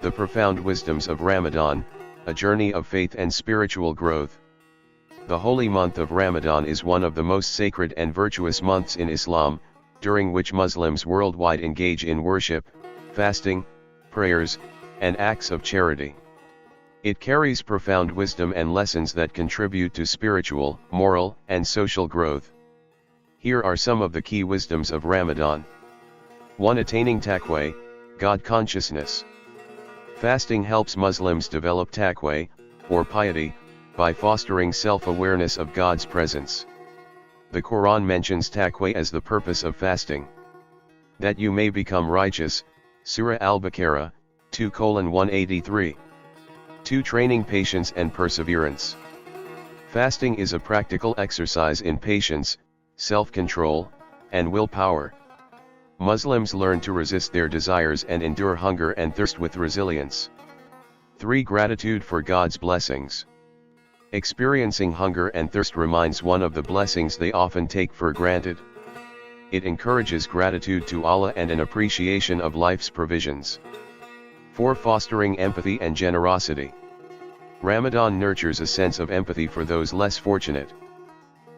The profound wisdoms of Ramadan, a journey of faith and spiritual growth. The holy month of Ramadan is one of the most sacred and virtuous months in Islam, during which Muslims worldwide engage in worship, fasting, prayers, and acts of charity. It carries profound wisdom and lessons that contribute to spiritual, moral, and social growth. Here are some of the key wisdoms of Ramadan. 1. Attaining Taqwa, God consciousness. Fasting helps Muslims develop Taqwa, or piety, by fostering self-awareness of God's presence. The Quran mentions Taqwa as the purpose of fasting. That you may become righteous, Surah Al-Baqarah, 2:183. 2. Training patience and perseverance. Fasting is a practical exercise in patience, self-control, and willpower. Muslims learn to resist their desires and endure hunger and thirst with resilience. 3. Gratitude for God's blessings. Experiencing hunger and thirst reminds one of the blessings they often take for granted. It encourages gratitude to Allah and an appreciation of life's provisions. 4. Fostering empathy and generosity. Ramadan nurtures a sense of empathy for those less fortunate.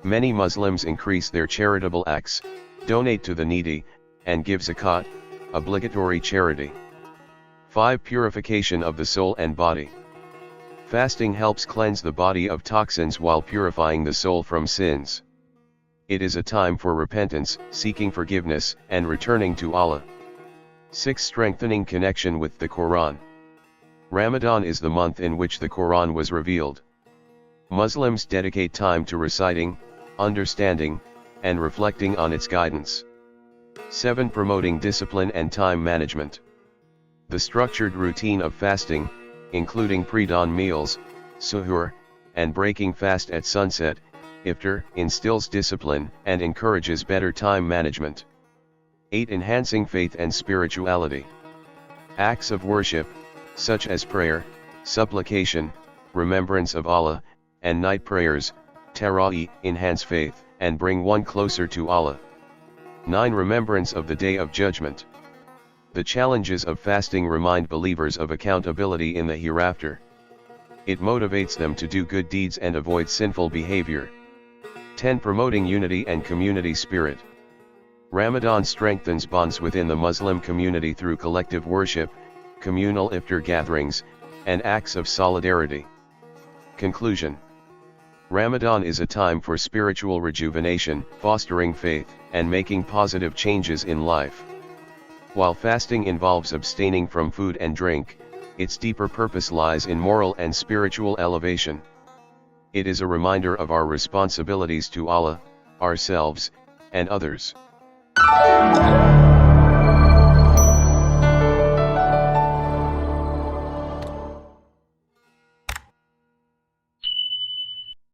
Many Muslims increase their charitable acts, donate to the needy, and give zakat, obligatory charity. 5. Purification of the soul and body. Fasting helps cleanse the body of toxins while purifying the soul from sins. It is a time for repentance, seeking forgiveness, and returning to Allah. 6. Strengthening connection with the Quran. Ramadan is the month in which the Quran was revealed. Muslims dedicate time to reciting, understanding, and reflecting on its guidance. 7. Promoting discipline and time management. The structured routine of fasting, including pre-dawn meals, suhoor, and breaking fast at sunset, iftar, instills discipline and encourages better time management. 8. Enhancing faith and spirituality. Acts of worship, such as prayer, supplication, remembrance of Allah, and night prayers, tarawih, enhance faith, and bring one closer to Allah. 9. Remembrance of the Day of Judgment. The challenges of fasting remind believers of accountability in the hereafter. It motivates them to do good deeds and avoid sinful behavior. 10. Promoting unity and community spirit. Ramadan strengthens bonds within the Muslim community through collective worship, communal iftar gatherings, and acts of solidarity. Conclusion. Ramadan is a time for spiritual rejuvenation, fostering faith, and making positive changes in life. While fasting involves abstaining from food and drink, its deeper purpose lies in moral and spiritual elevation. It is a reminder of our responsibilities to Allah, ourselves, and others.